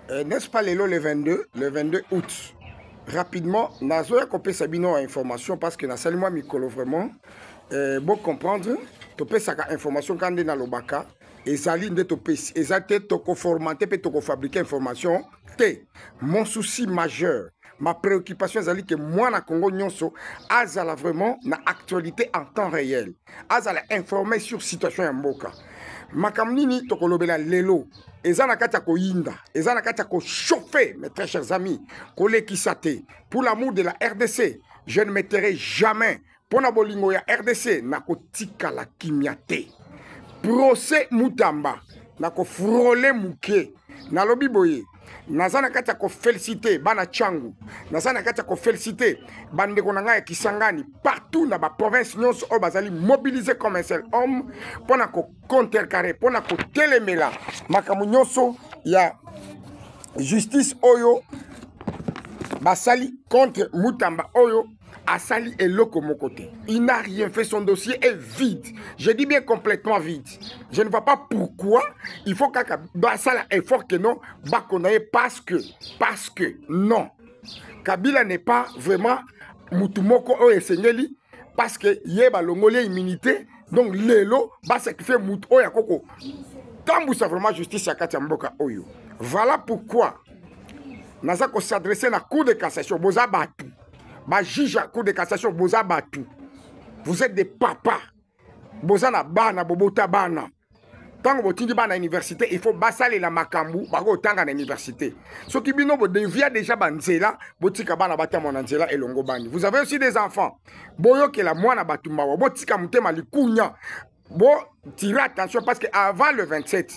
N'est-ce pas le 22 août? Rapidement, nazoya kopé sabino information parce que na salimwa mikolo vraiment bon comprendre topé saka information quand na lobaka ezali nde topé ezate toko formater pe toko fabriquer information te. Mon souci majeur, ma préoccupation ezali que moi na Congo nyonso azala vraiment na actualité en temps réel, azala informé sur situation ya mboka. Makamnini tokolobela lelo ezana kati ya koyinda ezana kati ya kochauffer mes très chers amis kolekisa te. Pour l'amour de la RDC, je ne mettrai jamais pona bolingo ya RDC na kotikala kimia te. Procès Mutamba na ko frôler muke na lobi boye nazana kati ya ko féliciter bana changu nazana kati ya ko féliciter bandeko na ngai ya Kisangani partout na ba province nyonso o bazali mobiliser comme un seul homme pona ko contrecarrer pona ko telemela makamu nyonso ya justice oyo basali contre Mutamba oyo Asali est là comme côté. Il n'a rien fait, son dossier est vide. Je dis bien complètement vide. Je ne vois pas pourquoi il faut qu'à Basala est fort que non, parce que non. Kabila n'est pas vraiment Mutumoko ou Esengeli parce que yeba longolé immunité donc lelo ba ce qui fait Mutu oya koko. Tambousa vraiment justice à Katiamboka oyo. Voilà pourquoi Nazako s'adresser à la Cour de cassation boza batu. Ba juge à Cour de cassation boza batu. Vous êtes des papas. Boza na bana bobota bana. Tant que vous bana université, il faut basale la makambu bago tanga na université. Ce qui bino bo devia déjà banzela, botika bana bata monanzela et longo bani. Vous avez aussi des enfants. Boyo ke la mwana batumba wa botika mutema likunya. Bo tirez attention parce que avant le 27,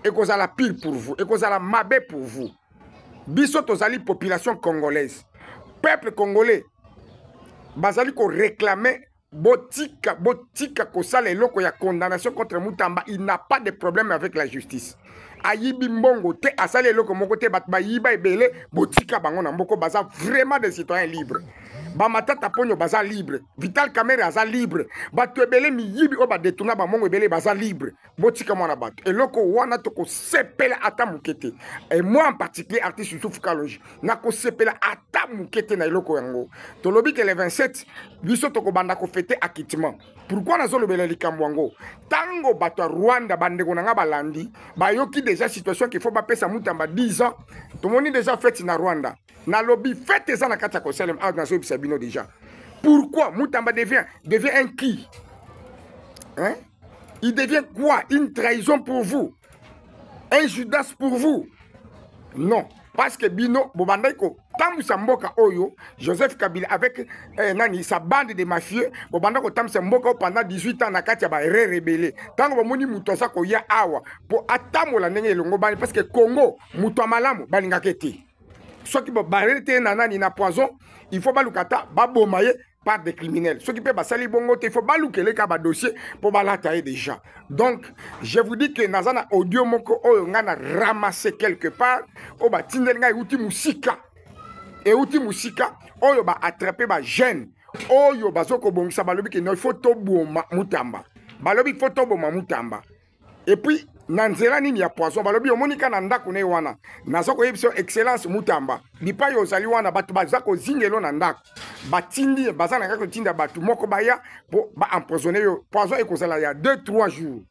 et cause à la pile pour vous, et cause à la mabé pour vous. Biso tozali population congolaise. Peuple congolais, bazali ko réclamer botika kosala eloko ya condamnation contre Mutamba. Il n'a pas de problème avec la justice. Ayibi mbongo te asali eloko moko te bat ba yiba ebele botika bango na mboko baza vraiment des citoyens libres. Ba matata ponyo baza libre, Vital Kamerhe aza libre, batu ebele mi yibi o ba detuna ba mongo ebele baza libre. Botika mwana batu. Eloko wana to ko sepela ata mukete. Et moi en particulier artiste Youssouf Kalonji, na ko sepela ata mukete na eloko yango. Tolobi que le 27 biso to ko banda ko fêter acquittement. Pourquoi nazo lobela likambo yango? Tango bato Rwanda bandeko na nga balandi, bayoki déjà situation qu'il faut pas pesa Mutamba 10 ans. Tout le monde déjà fait na Rwanda. Na lobby faites ça na kata ko selem out na so bisabino déjà. Pourquoi Mutamba devient un qui? Hein? Il devient quoi? Une trahison pour vous? Un Judas pour vous? Non, parce que Bino Bobandeko Tambusa Mboka Oyo, Joseph Kabila avec nani sa bande de mafieux, Bobandeko Tambusa Mboka pendant 18 ans na katia ba rebelle. Tango bomoni mutosa ko ya awa pour atamola ndenge longo bani parce que Congo muto malamu balinga keti. Soit qui barrete nanani na poison, il faut balukata babomaye par des criminels. Ceux qui peuvent basali bongo, il faut balukele ka ba dossier pour balatailler déjà. Donc, je vous dis que nazana audio moko oyo ngana ramasser quelque part, o ba tindenga uti musika. Et uti musika oyo ba attraper ba jeune. Oyo bazoko bongisa balobi que no il faut toboma Mutamba. Balobi faut toboma Mutamba. Et puis nanzela nini ya poisson balobi omonika na ndako ne wana nazoko yebisa excellence Mutamba bipa yo zali wana batu bazako zingelo na ndako batindi bazana kako tinda batu moko baya po ba empoisonner yo poison ekozala ya 2-3 jours.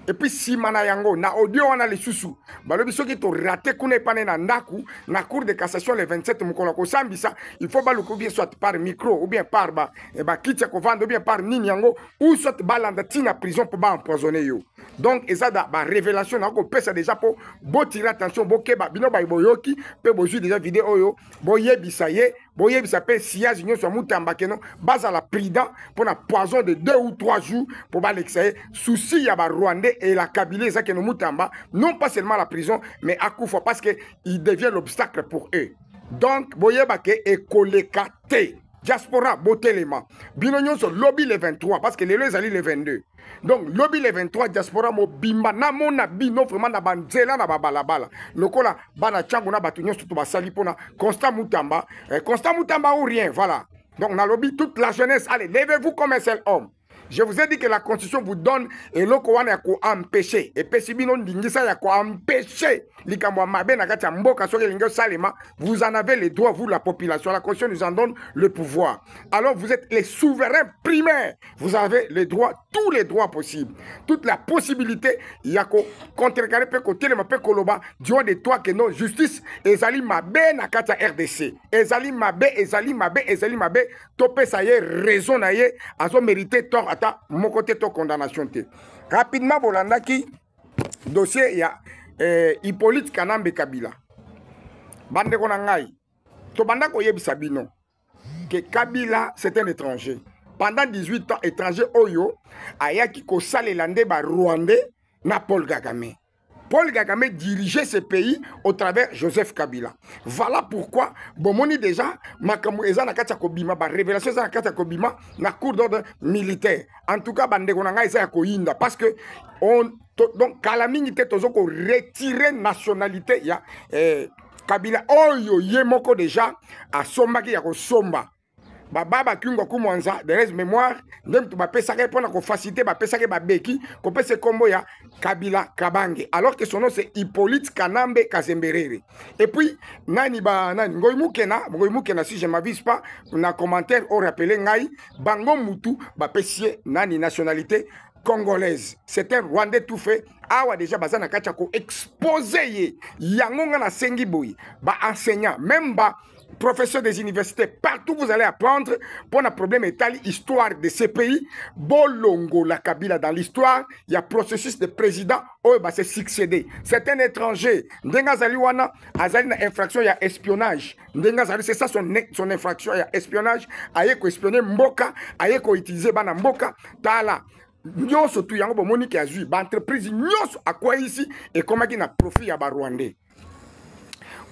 Et puis si mana yango na audio wana le susu balobi soki to raté kuna pané na ndaku na cour de cassation le 27 mukolo ko sambisa il faut baluko bien soit par micro ou bien par ba e ba kitya ko vendre ou bien par nini yango ou soit balanda tina prison pour ba empoisonner yo. Donc eza da ba révélation na ko pesa déjà pour bo tirer attention bo keba bino ba boyoki pe bo ju déjà vidéo yo bo yebisa ye bo yebisa pe siage nyo so Mutamba keno baza la prudent pour na poison de 2 ou 3 jours pour ba l'exayer souci ya ba Rwandais et la Kabylie ça que nous Mutamba non pas seulement la prison mais à coup fois parce que il devient l'obstacle pour eux. Donc boyeba ke ekolekate diaspora botelema bino nyonso lobby le 23 parce que les lois ali le 22. Donc lobby le 23 diaspora mo bimba na mona bino vraiment na banzela na babalabala lokola bana chango na batu nyonso to basali pona Constant Mutamba ou rien voilà. Donc na lobby toute la jeunesse allez levez-vous comme un seul homme. Je vous ai dit que la Constitution vous donne et l'oko wana yako empêcher. Et pesibino ndingisa yako empêcher. Likamwa mabe na kati ya mboka soki lingo salema, vous en avez les droits, vous la population. La Constitution nous en donne le pouvoir. Alors vous êtes les souverains primaires. Vous avez les droits, tous les droits possibles. Toute la possibilité yako contrecarrer pe côté le mape koloba dio de toi que non justice ezali mabe na kati ya RDC. Ezali mabe, ezali mabe, ezali mabe. Topé ça y est raison na ye azo mérité tort ata mon côté to condamnation te. Rapidement bolanda ki dossier ya Hippolyte Kanambe Kabila. Bande ko na ngai. To banda ko yebisa bino que Kabila c'est un étranger. Pendant 18 ans étranger oyo ayaki ko salela ndeba Rwandais na Paul Kagame. Paul Kagame dirigeait ce pays au travers Joseph Kabila. Voilà pourquoi, bomoni déjà, makamou eza na kati ya kobima, ba révélation eza na kati ya kobima, na cour d'ordre militaire. En tout cas, bande konanga eza ya koyinda. Parce que, donc, kalamingi te tozo ko retirer nationalité ya Kabila. Oyo yemoko déjà, a sombaki ya ko somba. Baba Kungo Kumwanza, de reste mémoire, même tu vas passer pour la facilité, va passer ba beki, qu'on peut se combo ya Kabila Kabange, alors que son nom c'est Hippolyte Kanambe Kazemberere. Et puis, nani ba nani ngoimukena si je m'avise pas, na commentaire au rappelé ngai, bango mutu ba pesier nani nationalité congolaise. C'est un Rwandais tout fait. Awa déjà bazana kachako exposé yango na sengi boy, ba enseignant, même ba professeur des universités, partout vous allez apprendre pour un problème étali histoire de ces pays. Bolongo la Kabila dans l'histoire, il y a processus de président où il va se succéder. C'est un étranger. Ndengazali wana azali na infraction, il y a espionnage. Ndengazali c'est ça son infraction, il y a espionnage. Aye ko espionner mboka, aye ko utiliser bana mboka, tala. Nyonso tu yango bomoni ki azui, ba entreprise nyonso akwa ici et comment qui na profit ya ba Rwandais.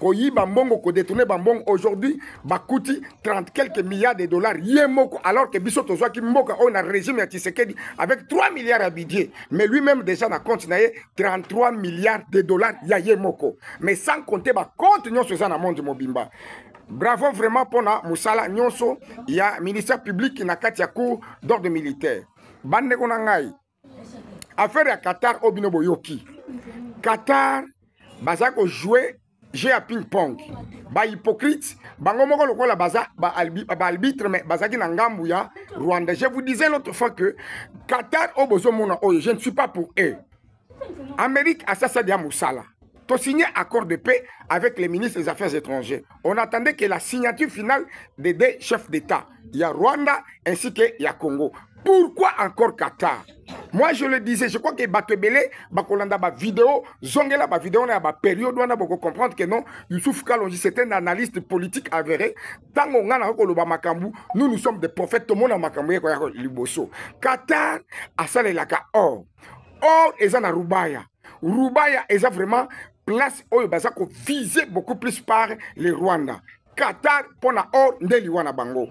Koyi bambongo ko détourner bambongo aujourd'hui ba coûte 30 quelques milliards de dollars yemoko alors que biso tozwa ki mboka on a régime ya Tshisekedi avec 3 milliards à budget mais lui-même déjà na compte na 33 milliards de dollars ya yemoko mais sans compter ba compte nyonso za na monde mobimba. Bravo vraiment pour na musala nyonso ya ministère public na kati ya cour d'ordre militaire. Bande ko na ngai affaire ya Qatar obino boyoki. Qatar bazako jouer j'ai à ping-pong. Ba hypocrite, bango moko lokola baza ba arbitre mais bazaki na ngambu ya Rwanda. Je vous disais l'autre fois que Qatar obozo mona oyo, je ne suis pas pour eux. Amérique a ça dia musala. To signé accord de paix avec les ministres des Affaires étrangères. On attendait que la signature finale des deux chefs d'État. Il y a Rwanda ainsi que il y a Congo. Pourquoi encore Qatar? Moi je le disais, je crois que Batebele, Bakolanda, ba vidéo, Zongela, ba vidéo, on a ba période, on a beaucoup comprendre que non, Youssouf Kalonji, c'est un analyste politique avéré. Tant qu'on a le Makambu, nous sommes des prophètes, tout le monde a Makambu, Liboso. Qatar, a salé la ka or. Or, ils ont Rubaya. Rubaya, ils ont vraiment place où ils ont visé beaucoup plus par les Rwandais. Qatar, pour la or, ndeli wana bango.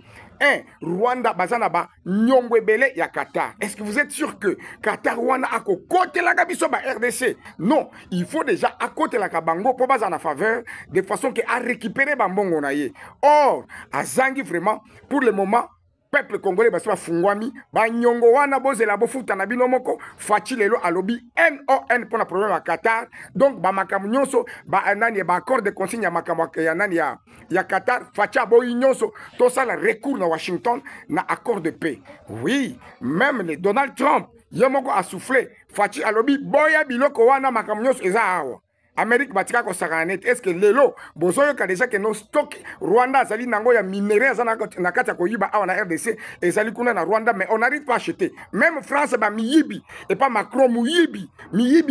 Rwanda bazana ba nyongwebele ya Qatar. Est-ce que vous êtes sûr que Qatar wana a côté la gabiso ba RDC? Non, il faut déjà à côté la kabango pour bazana faveur de façon que à récupérer bambongo na ye. Or, à Zangi vraiment pour le moment peuple congolais basi bafungwami ba nyongo wana bozela bofuta na bino moko fachi lelo alobi NON pour la problème à Qatar. Donc ba makamu nyonso ba nani ba accord de consigne ya makamu ya nani ya Qatar facha boy nyonso to ça la recours na Washington na accord de paix. Oui, même les Donald Trump yemoko a soufflé fachi alobi boya biloko wana makamu nyonso eza awa. Amérique batika ko sakanet. Est-ce que lelo bozoyo ka déjà que no stock Rwanda azali nango ya minerais azana na kati ko yiba awa na RDC ezali kuna na Rwanda mais on n'arrive pas à acheter. Même France ba miyibi et pas Macron miyibi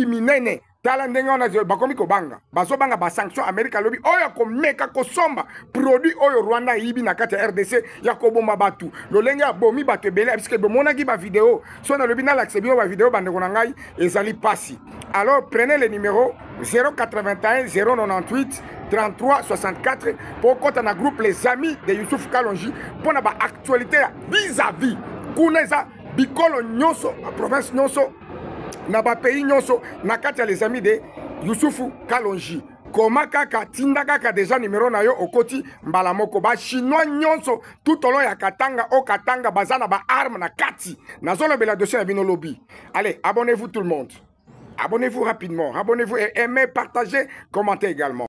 minene. Tala ndenge on a bakomi ko banga. Bazo banga ba sanction America lobi oyo ko meka ko somba produit oyo Rwanda yibi na kati ya RDC ya ko bomba batu. Lolenge ya bomi batu ebele parce que bomona ki ba vidéo. So na lobi na l'accès ba vidéo bande ko ngai ezali pasi. Alors prenez le numéro 081 098 33 64 pour compte na groupe les amis de Youssouf Kalonji pour na ba actualité vis-à-vis kuneza bikolo nyonso province nyonso na ba pays nyonso na kati les amis de Youssouf Kalonji. Koma kaka tinda kaka déjà numéro na yo okoti mbala moko ba chinois nyonso tout au long ya katanga o katanga bazana ba arme na kati nazolo bela dossier na bino lobby. Allez, abonnez-vous tout le monde. Abonnez-vous rapidement, abonnez-vous et aimez, partagez, commentez également.